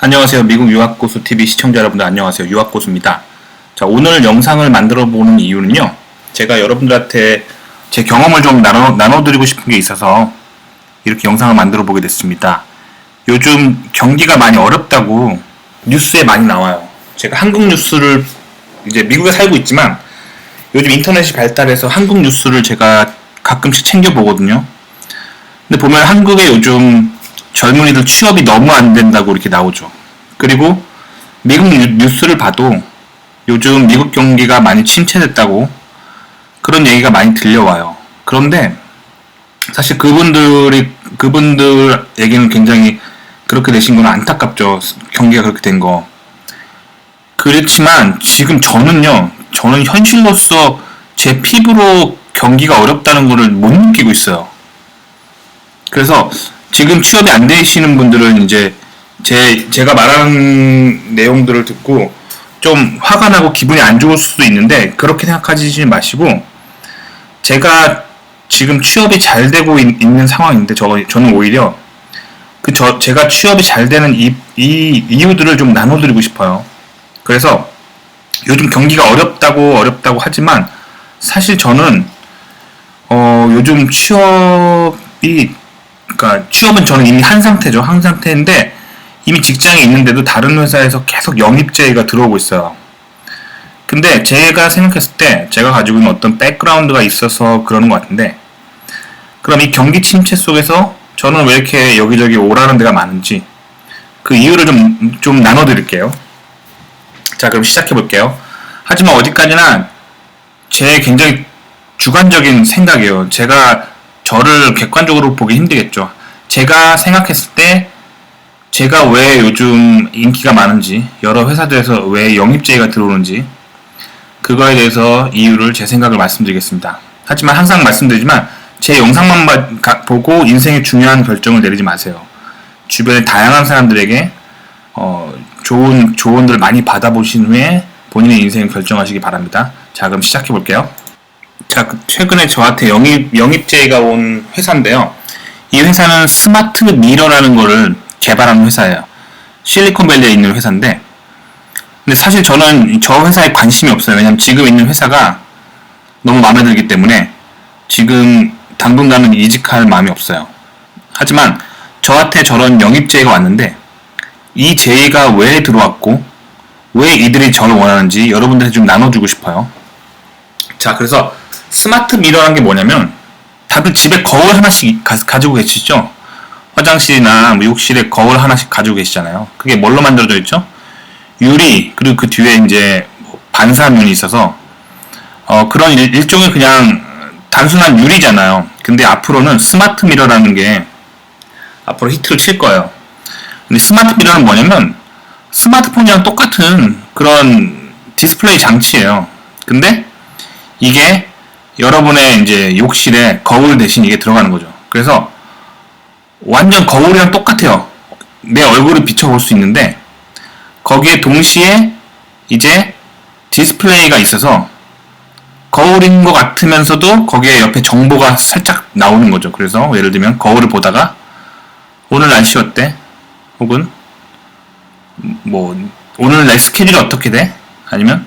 안녕하세요. 미국 유학고수TV 시청자 여러분들 안녕하세요. 유학고수입니다. 자, 오늘 영상을 만들어 보는 이유는요. 제가 여러분들한테 제 경험을 좀 나눠드리고 싶은 게 있어서 이렇게 영상을 만들어 보게 됐습니다. 요즘 경기가 많이 어렵다고 뉴스에 많이 나와요. 제가 한국 뉴스를 이제 미국에 살고 있지만 요즘 인터넷이 발달해서 한국 뉴스를 제가 가끔씩 챙겨보거든요. 근데 보면 한국에 요즘 젊은이들 취업이 너무 안 된다고 이렇게 나오죠. 그리고 미국 뉴스를 봐도 요즘 미국 경기가 많이 침체됐다고 그런 얘기가 많이 들려와요. 그런데 사실 그분들에게는 굉장히 그렇게 되신 건 안타깝죠. 경기가 그렇게 된 거. 그렇지만 지금 저는 현실로서 제 피부로 경기가 어렵다는 것을 못 느끼고 있어요. 그래서 지금 취업이 안 되시는 분들은 이제 제가 말하는 내용들을 듣고 좀 화가 나고 기분이 안 좋을 수도 있는데 그렇게 생각하지 마시고, 제가 지금 취업이 잘 되고 있는 상황인데 저는 오히려 제가 취업이 잘 되는 이 이유들을 좀 나눠드리고 싶어요. 그래서 요즘 경기가 어렵다고 하지만 사실 저는 요즘 취업은 저는 이미 한 상태인데 이미 직장에 있는데도 다른 회사에서 계속 영입제의가 들어오고 있어요. 근데 제가 생각했을 때 제가 가지고 있는 어떤 백그라운드가 있어서 그러는 것 같은데, 그럼 이 경기 침체 속에서 저는 왜 이렇게 여기저기 오라는 데가 많은지 그 이유를 좀 나눠드릴게요. 자, 그럼 시작해볼게요. 하지만 어디까지나 제 굉장히 주관적인 생각이에요. 저를 객관적으로 보기 힘들겠죠. 제가 생각했을 때 제가 왜 요즘 인기가 많은지, 여러 회사들에서 왜 영입제의가 들어오는지 그거에 대해서 이유를 제 생각을 말씀드리겠습니다. 하지만 항상 말씀드리지만 제 영상만 보고 인생의 중요한 결정을 내리지 마세요. 주변의 다양한 사람들에게 좋은 조언들을 많이 받아보신 후에 본인의 인생을 결정하시기 바랍니다. 자, 그럼 시작해볼게요. 자, 최근에 저한테 영입제의가 온 회사인데요. 이 회사는 스마트 미러라는 거를 개발하는 회사예요. 실리콘밸리에 있는 회사인데, 근데 사실 저는 저 회사에 관심이 없어요. 왜냐면 지금 있는 회사가 너무 마음에 들기 때문에 지금 당분간은 이직할 마음이 없어요. 하지만 저한테 저런 영입제의가 왔는데 이 제의가 왜 들어왔고 왜 이들이 저를 원하는지 여러분들한테 좀 나눠주고 싶어요. 자, 그래서 스마트 미러라는 게 뭐냐면, 다들 집에 거울 하나씩 가지고 계시죠? 화장실이나 욕실에 거울 하나씩 가지고 계시잖아요. 그게 뭘로 만들어져 있죠? 유리, 그리고 그 뒤에 이제 반사면이 있어서 그런 일종의 그냥 단순한 유리잖아요. 근데 앞으로는 스마트 미러라는 게 앞으로 히트를 칠 거예요. 근데 스마트 미러는 뭐냐면 스마트폰이랑 똑같은 그런 디스플레이 장치예요. 근데 이게 여러분의 이제 욕실에 거울 대신 이게 들어가는 거죠. 그래서 완전 거울이랑 똑같아요. 내 얼굴을 비춰볼 수 있는데 거기에 동시에 이제 디스플레이가 있어서 거울인 것 같으면서도 거기에 옆에 정보가 살짝 나오는 거죠. 그래서 예를 들면 거울을 보다가 오늘 날씨 어때? 혹은 뭐 오늘 내 스케줄이 어떻게 돼? 아니면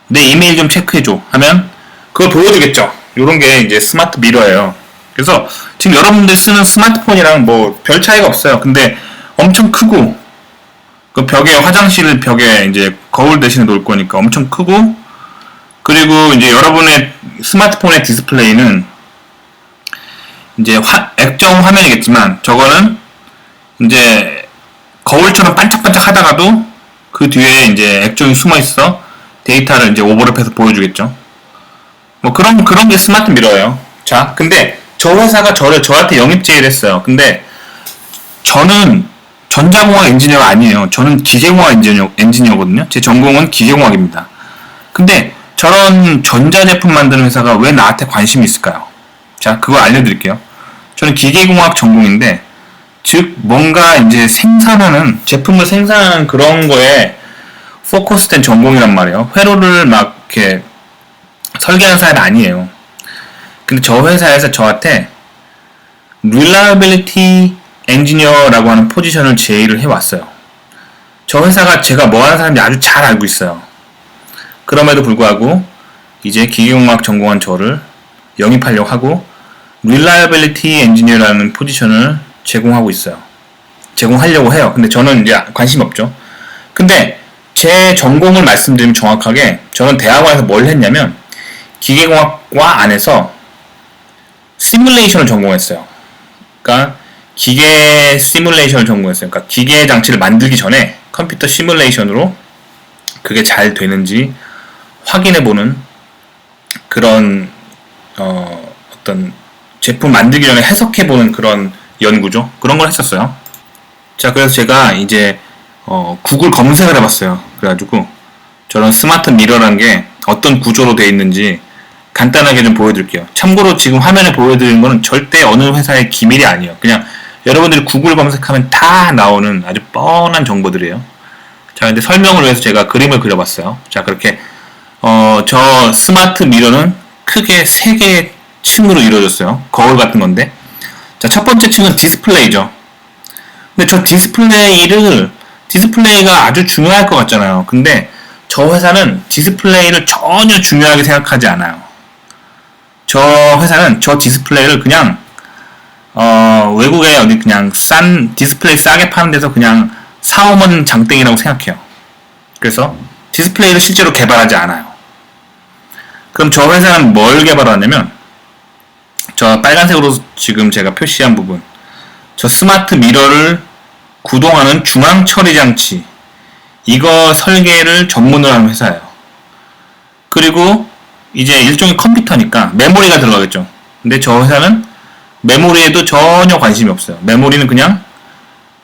내 이메일 좀 체크해줘 하면 그걸 보여주겠죠. 이런 게 이제 스마트 미러예요. 그래서 지금 여러분들 쓰는 스마트폰이랑 뭐 별 차이가 없어요. 근데 엄청 크고 그 화장실 벽에 이제 거울 대신에 놓을 거니까 엄청 크고, 그리고 이제 여러분의 스마트폰의 디스플레이는 이제 액정 화면이겠지만 저거는 이제 거울처럼 반짝반짝 하다가도 그 뒤에 이제 액정이 숨어 있어 데이터를 이제 오버랩해서 보여주겠죠. 뭐 그런 게 스마트 미러예요. 자, 근데 저 회사가 저한테 영입제의를 했어요. 근데 저는 전자공학 엔지니어가 아니에요. 저는 기계공학 엔지니어거든요. 제 전공은 기계공학입니다. 근데 저런 전자제품 만드는 회사가 왜 나한테 관심이 있을까요? 자, 그거 알려드릴게요. 저는 기계공학 전공인데, 즉 뭔가 이제 제품을 생산하는 그런 거에 포커스된 전공이란 말이에요. 회로를 막 이렇게 설계하는 사람이 아니에요. 근데 저 회사에서 저한테 Reliability Engineer라고 하는 포지션을 제의를 해왔어요. 저 회사가 제가 뭐 하는 사람인지 아주 잘 알고 있어요. 그럼에도 불구하고 이제 기계공학 전공한 저를 영입하려고 하고 Reliability Engineer라는 포지션을 제공하고 있어요. 제공하려고 해요. 근데 저는 이제 관심 없죠. 근데 제 전공을 말씀드리면 정확하게 저는 대학원에서 뭘 했냐면 기계공학과 안에서 시뮬레이션을 전공했어요. 그러니까 기계 시뮬레이션을 전공했어요. 그러니까 기계 장치를 만들기 전에 컴퓨터 시뮬레이션으로 그게 잘 되는지 확인해보는 그런 어떤 제품 만들기 전에 해석해보는 그런 연구죠. 그런 걸 했었어요. 자, 그래서 제가 이제 구글 검색을 해봤어요. 그래가지고 저런 스마트 미러라는 게 어떤 구조로 되어 있는지 간단하게 좀 보여드릴게요. 참고로 지금 화면에 보여드리는 거는 절대 어느 회사의 기밀이 아니에요. 그냥 여러분들이 구글 검색하면 다 나오는 아주 뻔한 정보들이에요. 자, 근데 설명을 위해서 제가 그림을 그려봤어요. 자, 그렇게 저 스마트 미러는 크게 3개의 층으로 이루어졌어요. 거울 같은 건데. 자, 첫 번째 층은 디스플레이죠. 근데 저 디스플레이가 아주 중요할 것 같잖아요. 근데 저 회사는 디스플레이를 전혀 중요하게 생각하지 않아요. 저 회사는 저 디스플레이를 그냥 외국에 어디 그냥 싼 디스플레이 싸게 파는 데서 그냥 사오면 장땡이라고 생각해요. 그래서 디스플레이를 실제로 개발하지 않아요. 그럼 저 회사는 뭘 개발하냐면 저 빨간색으로 지금 제가 표시한 부분, 저 스마트 미러를 구동하는 중앙 처리 장치, 이거 설계를 전문으로 하는 회사예요. 그리고 이제 일종의 컴퓨터니까 메모리가 들어가겠죠. 근데 저 회사는 메모리에도 전혀 관심이 없어요. 메모리는 그냥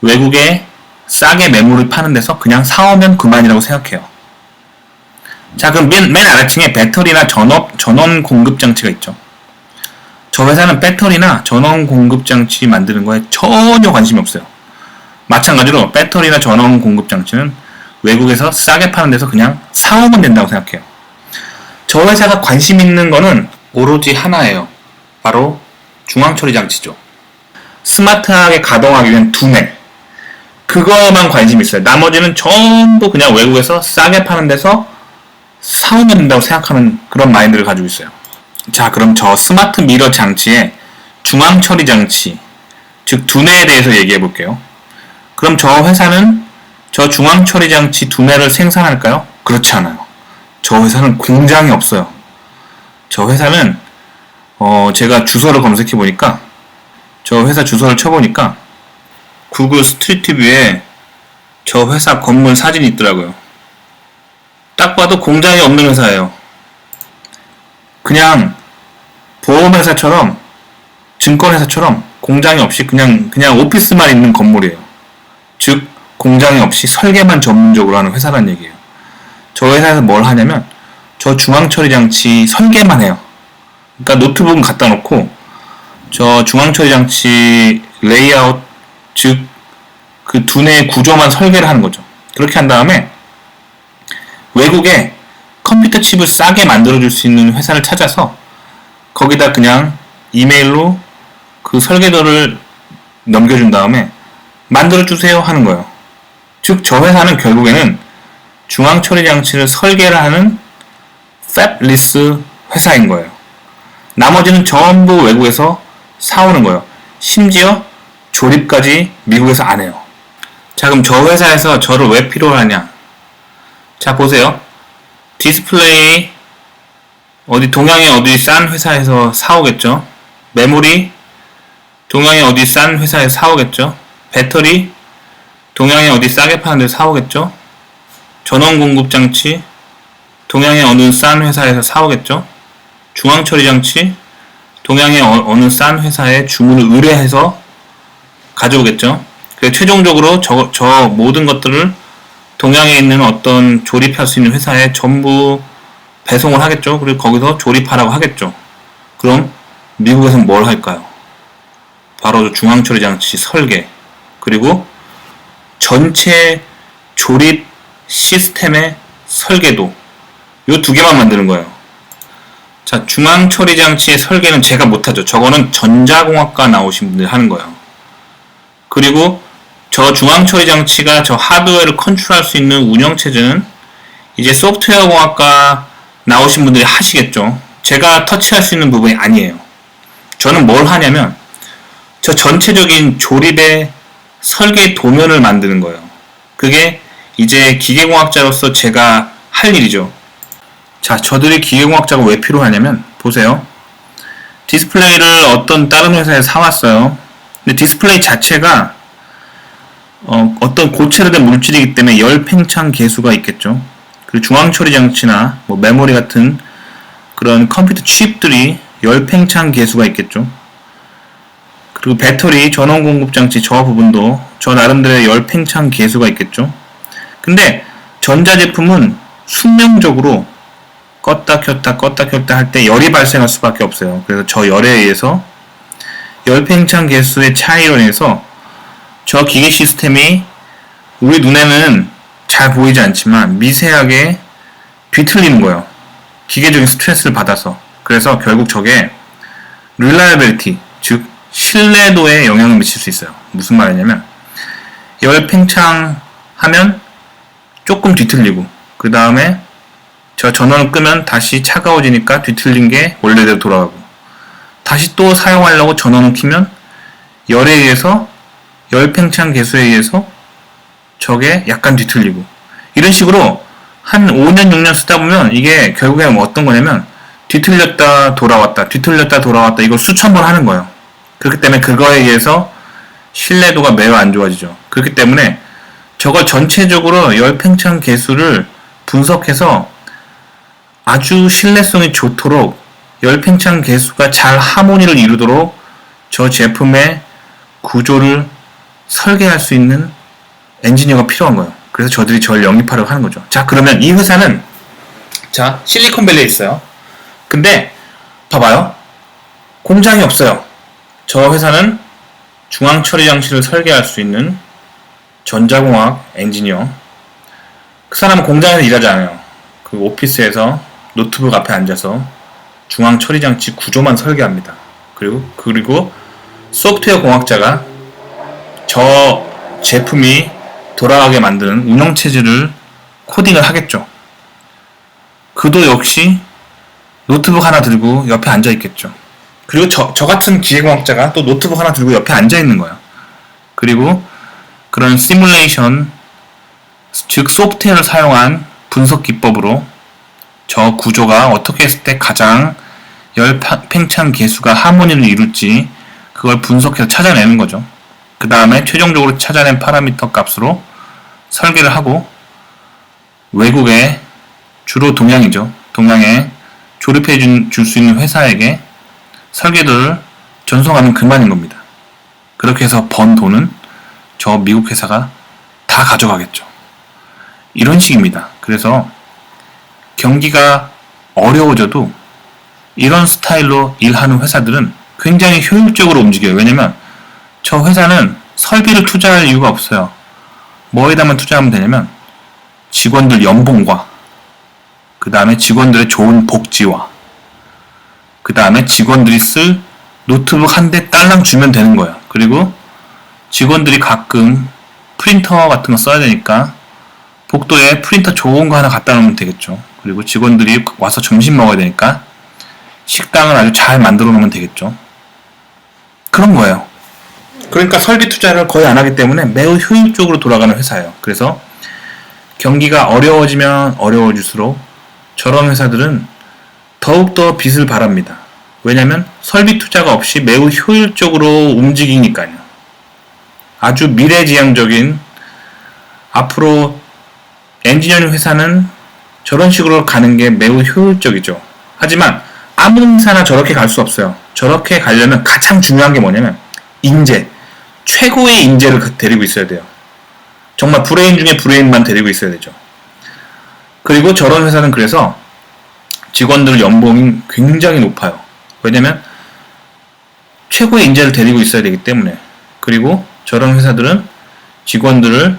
외국에 싸게 메모리 파는 데서 그냥 사오면 그만이라고 생각해요. 자, 그럼 맨 아래층에 배터리나 전원 공급 장치가 있죠. 저 회사는 배터리나 전원 공급 장치 만드는 거에 전혀 관심이 없어요. 마찬가지로 배터리나 전원 공급 장치는 외국에서 싸게 파는 데서 그냥 사오면 된다고 생각해요. 저 회사가 관심 있는 거는 오로지 하나예요. 바로 중앙 처리 장치죠. 스마트하게 가동하기 위한 두뇌. 그거만 관심이 있어요. 나머지는 전부 그냥 외국에서 싸게 파는 데서 사오면 된다고 생각하는 그런 마인드를 가지고 있어요. 자, 그럼 저 스마트 미러 장치의 중앙 처리 장치, 즉 두뇌에 대해서 얘기해 볼게요. 그럼 저 회사는 저 중앙 처리 장치 두뇌를 생산할까요? 그렇지 않아요. 저 회사는 공장이 없어요. 저 회사는 제가 주소를 검색해 보니까 저 회사 주소를 쳐보니까 구글 스트리트 뷰에 저 회사 건물 사진이 있더라고요. 딱 봐도 공장이 없는 회사예요. 그냥 보험회사처럼 증권회사처럼 공장이 없이 그냥 오피스만 있는 건물이에요. 즉 공장이 없이 설계만 전문적으로 하는 회사란 얘기예요. 저 회사에서 뭘 하냐면 저 중앙처리 장치 설계만 해요. 그러니까 노트북은 갖다 놓고 저 중앙처리 장치 레이아웃, 즉 그 두뇌의 구조만 설계를 하는 거죠. 그렇게 한 다음에 외국에 컴퓨터 칩을 싸게 만들어줄 수 있는 회사를 찾아서 거기다 그냥 이메일로 그 설계도를 넘겨준 다음에 만들어주세요 하는 거예요. 즉 저 회사는 결국에는 중앙처리 장치를 설계를 하는 팹리스 회사인 거예요. 나머지는 전부 외국에서 사오는 거예요. 심지어 조립까지 미국에서 안 해요. 자, 그럼 저 회사에서 저를 왜 필요로 하냐? 자, 보세요. 디스플레이 어디 동양의 어디 싼 회사에서 사오겠죠. 메모리 동양의 어디 싼 회사에서 사오겠죠. 배터리 동양의 어디 싸게 파는 데 사오겠죠. 전원 공급 장치 동양의 어느 싼 회사에서 사오겠죠. 중앙 처리 장치 동양의 어느 싼 회사에 주문을 의뢰해서 가져오겠죠. 그래서 최종적으로 저 모든 것들을 동양에 있는 어떤 조립할 수 있는 회사에 전부 배송을 하겠죠. 그리고 거기서 조립하라고 하겠죠. 그럼 미국에서는 뭘 할까요? 바로 중앙 처리 장치 설계 그리고 전체 조립 시스템의 설계도 요 두 개만 만드는 거예요. 자, 중앙 처리 장치의 설계는 제가 못하죠. 저거는 전자공학과 나오신 분들이 하는 거예요. 그리고 저 중앙 처리 장치가 저 하드웨어를 컨트롤할 수 있는 운영체제는 이제 소프트웨어 공학과 나오신 분들이 하시겠죠. 제가 터치할 수 있는 부분이 아니에요. 저는 뭘 하냐면 저 전체적인 조립의 설계 도면을 만드는 거예요. 그게 이제 기계공학자로서 제가 할 일이죠. 자, 저들이 기계공학자가 왜 필요하냐면 보세요. 디스플레이를 어떤 다른 회사에서 사왔어요. 근데 디스플레이 자체가 어떤 고체로 된 물질이기 때문에 열 팽창 계수가 있겠죠. 그리고 중앙 처리 장치나 뭐 메모리 같은 그런 컴퓨터 칩들이 열 팽창 계수가 있겠죠. 그리고 배터리, 전원 공급 장치 저 부분도 저 나름대로의 열 팽창 계수가 있겠죠. 근데 전자제품은 숙명적으로 껐다 켰다 할 때 열이 발생할 수밖에 없어요. 그래서 저 열에 의해서 열 팽창 계수의 차이로 인해서 저 기계 시스템이 우리 눈에는 잘 보이지 않지만 미세하게 뒤틀리는 거예요. 기계적인 스트레스를 받아서. 그래서 결국 저게 reliability, 즉 신뢰도에 영향을 미칠 수 있어요. 무슨 말이냐면 열 팽창하면 조금 뒤틀리고 그 다음에 저 전원을 끄면 다시 차가워지니까 뒤틀린 게 원래대로 돌아가고 다시 또 사용하려고 전원을 켜면 열에 의해서 열 팽창 계수에 의해서 저게 약간 뒤틀리고 이런 식으로 한 5년 6년 쓰다 보면 이게 결국에는 어떤 거냐면 뒤틀렸다 돌아왔다 이걸 수천 번 하는 거예요. 그렇기 때문에 그거에 의해서 신뢰도가 매우 안 좋아지죠. 그렇기 때문에 저걸 전체적으로 열 팽창 계수를 분석해서 아주 신뢰성이 좋도록 열 팽창 계수가 잘 하모니를 이루도록 저 제품의 구조를 설계할 수 있는 엔지니어가 필요한 거예요. 그래서 저들이 저를 영입하려고 하는 거죠. 자, 그러면 이 회사는 자 실리콘밸리에 있어요. 근데 봐봐요. 공장이 없어요. 저 회사는 중앙 처리 장치를 설계할 수 있는 전자공학 엔지니어. 그 사람은 공장에서 일하지 않아요. 그 오피스에서 노트북 앞에 앉아서 중앙 처리 장치 구조만 설계합니다. 그리고 소프트웨어 공학자가 저 제품이 돌아가게 만드는 운영체제를 코딩을 하겠죠. 그도 역시 노트북 하나 들고 옆에 앉아 있겠죠. 그리고 저 같은 기계공학자가 또 노트북 하나 들고 옆에 앉아 있는 거예요. 그리고 그런 시뮬레이션, 즉 소프트웨어를 사용한 분석 기법으로 저 구조가 어떻게 했을 때 가장 열 팽창 계수가 하모니를 이룰지 그걸 분석해서 찾아내는 거죠. 그 다음에 최종적으로 찾아낸 파라미터 값으로 설계를 하고 외국에 주로 동양이죠. 동양에 조립해 줄 수 있는 회사에게 설계도를 전송하면 그만인 겁니다. 그렇게 해서 번 돈은 저 미국 회사가 다 가져가겠죠. 이런 식입니다. 그래서 경기가 어려워져도 이런 스타일로 일하는 회사들은 굉장히 효율적으로 움직여요. 왜냐면 저 회사는 설비를 투자할 이유가 없어요. 뭐에다만 투자하면 되냐면 직원들 연봉과 그 다음에 직원들의 좋은 복지와 그 다음에 직원들이 쓸 노트북 한 대 딸랑 주면 되는 거예요. 그리고 직원들이 가끔 프린터 같은 거 써야 되니까 복도에 프린터 좋은 거 하나 갖다 놓으면 되겠죠. 그리고 직원들이 와서 점심 먹어야 되니까 식당을 아주 잘 만들어 놓으면 되겠죠. 그런 거예요. 그러니까 설비 투자를 거의 안 하기 때문에 매우 효율적으로 돌아가는 회사예요. 그래서 경기가 어려워지면 어려워질수록 저런 회사들은 더욱더 빚을 바랍니다. 왜냐하면 설비 투자가 없이 매우 효율적으로 움직이니까요. 아주 미래지향적인 앞으로 엔지니어링 회사는 저런 식으로 가는 게 매우 효율적이죠. 하지만 아무 회사나 저렇게 갈 수 없어요. 저렇게 가려면 가장 중요한 게 뭐냐면 인재, 최고의 인재를 데리고 있어야 돼요. 정말 브레인 중에 브레인만 데리고 있어야 되죠. 그리고 저런 회사는 그래서 직원들 연봉이 굉장히 높아요. 왜냐면 최고의 인재를 데리고 있어야 되기 때문에. 그리고 저런 회사들은 직원들을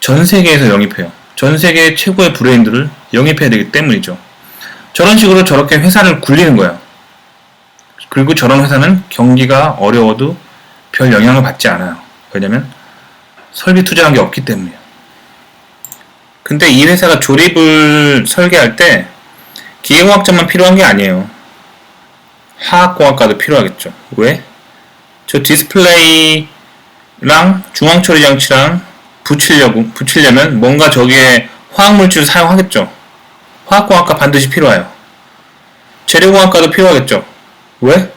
전 세계에서 영입해요. 전 세계 최고의 브레인들을 영입해야 되기 때문이죠. 저런 식으로 저렇게 회사를 굴리는 거예요. 그리고 저런 회사는 경기가 어려워도 별 영향을 받지 않아요. 왜냐면 설비 투자한 게 없기 때문이에요. 근데 이 회사가 조립을 설계할 때 기계공학자만 필요한 게 아니에요. 화학공학과도 필요하겠죠. 왜? 저 디스플레이랑 중앙처리 장치랑 붙이려면 뭔가 저기에 화학물질을 사용하겠죠. 화학공학과 반드시 필요해요. 재료공학과도 필요하겠죠. 왜?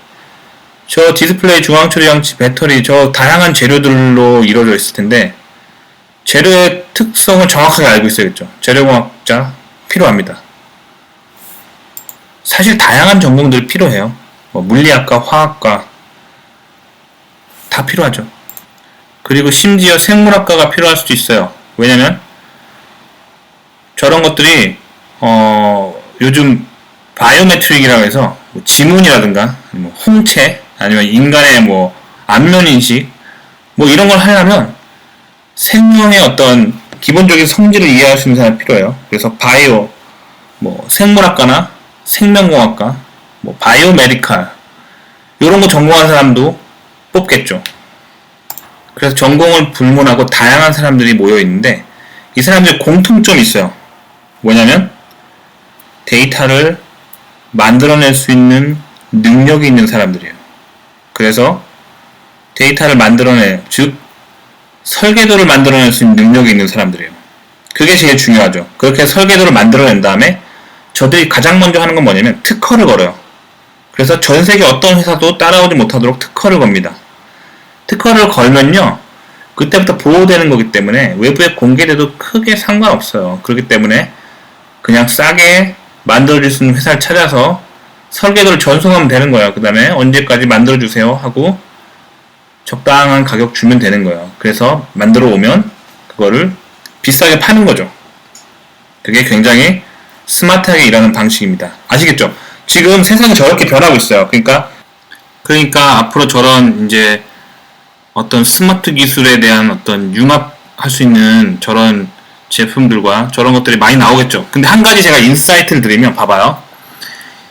저 디스플레이, 중앙처리 장치, 배터리, 저 다양한 재료들로 이루어져 있을 텐데 재료의 특성을 정확하게 알고 있어야겠죠. 재료공학자 필요합니다. 사실 다양한 전공들이 필요해요. 물리학과, 화학과 다 필요하죠. 그리고 심지어 생물학과가 필요할 수도 있어요. 왜냐면 저런 것들이 요즘 바이오메트릭이라고 해서 지문이라든가 홍채 아니면 인간의 안면인식 이런 걸 하려면 생명의 어떤 기본적인 성질을 이해할 수 있는 사람이 필요해요. 그래서 바이오, 생물학과나 생명공학과, 바이오메디칼 이런 거 전공한 사람도 뽑겠죠. 그래서 전공을 불문하고 다양한 사람들이 모여 있는데 이 사람들이 공통점이 있어요. 뭐냐면 데이터를 만들어낼 수 있는 능력이 있는 사람들이에요. 그래서 데이터를 즉 설계도를 만들어낼 수 있는 능력이 있는 사람들이에요. 그게 제일 중요하죠. 그렇게 설계도를 만들어낸 다음에 저들이 가장 먼저 하는 건 뭐냐면 특허를 걸어요. 그래서 전 세계 어떤 회사도 따라오지 못하도록 특허를 겁니다. 특허를 걸면요, 그때부터 보호되는 거기 때문에 외부에 공개돼도 크게 상관없어요. 그렇기 때문에 그냥 싸게 만들어줄 수 있는 회사를 찾아서 설계도를 전송하면 되는 거예요. 그 다음에 언제까지 만들어주세요 하고 적당한 가격 주면 되는 거예요. 그래서 만들어 오면 그거를 비싸게 파는 거죠. 그게 굉장히 스마트하게 일하는 방식입니다. 아시겠죠? 지금 세상이 저렇게 변하고 있어요. 그러니까 앞으로 저런 이제 어떤 스마트 기술에 대한 어떤 융합할 수 있는 저런 제품들과 저런 것들이 많이 나오겠죠. 근데 한 가지 제가 인사이트를 드리면 봐봐요.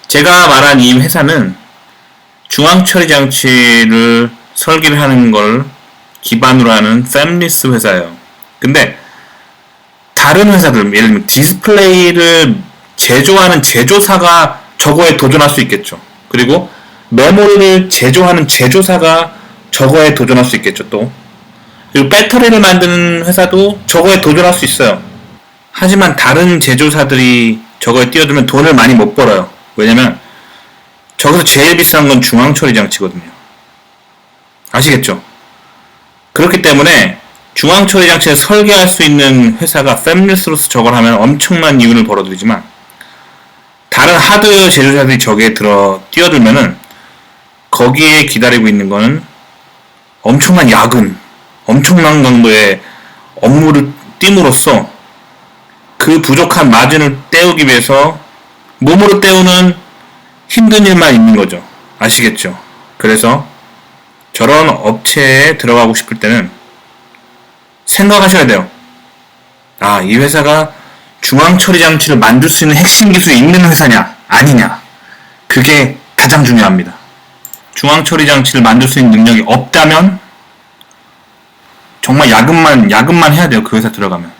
제가 말한 이 회사는 중앙처리 장치를 설계를 하는 걸 기반으로 하는 팹리스 회사예요. 근데 다른 회사들, 예를 들면 디스플레이를 제조하는 제조사가 저거에 도전할 수 있겠죠. 그리고 메모리를 제조하는 제조사가 저거에 도전할 수 있겠죠. 또 그리고 배터리를 만드는 회사도 저거에 도전할 수 있어요. 하지만 다른 제조사들이 저거에 뛰어들면 돈을 많이 못 벌어요. 왜냐면 저기서 제일 비싼 건 중앙처리 장치거든요. 아시겠죠? 그렇기 때문에 중앙처리 장치를 설계할 수 있는 회사가 팹리스로서 저걸 하면 엄청난 이윤을 벌어들이지만 다른 하드웨어 제조사들이 저기에 뛰어들면은 거기에 기다리고 있는 거는 엄청난 야근, 엄청난 강도의 업무를 띄므로써 그 부족한 마진을 때우기 위해서 몸으로 때우는 힘든 일만 있는 거죠. 아시겠죠? 그래서 저런 업체에 들어가고 싶을 때는 생각하셔야 돼요. 이 회사가 중앙처리 장치를 만들 수 있는 핵심 기술이 있는 회사냐, 아니냐. 그게 가장 중요합니다. 중앙처리 장치를 만들 수 있는 능력이 없다면 정말 야근만 해야 돼요. 그 회사 들어가면.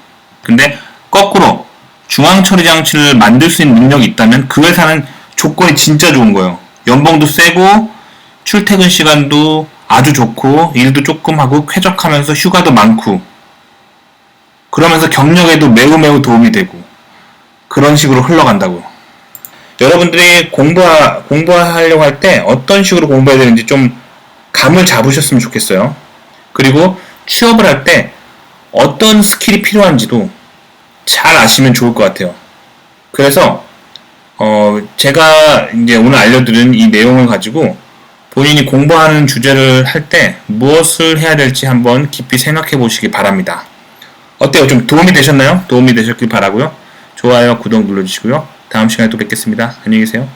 근데 거꾸로 중앙처리 장치를 만들 수 있는 능력이 있다면 그 회사는 조건이 진짜 좋은 거예요. 연봉도 세고 출퇴근 시간도 아주 좋고 일도 조금 하고 쾌적하면서 휴가도 많고 그러면서 경력에도 매우 도움이 되고 그런 식으로 흘러간다고요. 여러분들이 공부하려고 할 때 어떤 식으로 공부해야 되는지 좀 감을 잡으셨으면 좋겠어요. 그리고 취업을 할 때 어떤 스킬이 필요한지도 잘 아시면 좋을 것 같아요. 그래서 제가 이제 오늘 알려드린 이 내용을 가지고 본인이 공부하는 주제를 할 때 무엇을 해야 될지 한번 깊이 생각해 보시기 바랍니다. 어때요? 좀 도움이 되셨나요? 도움이 되셨길 바라고요. 좋아요, 구독 눌러주시고요. 다음 시간에 또 뵙겠습니다. 안녕히 계세요.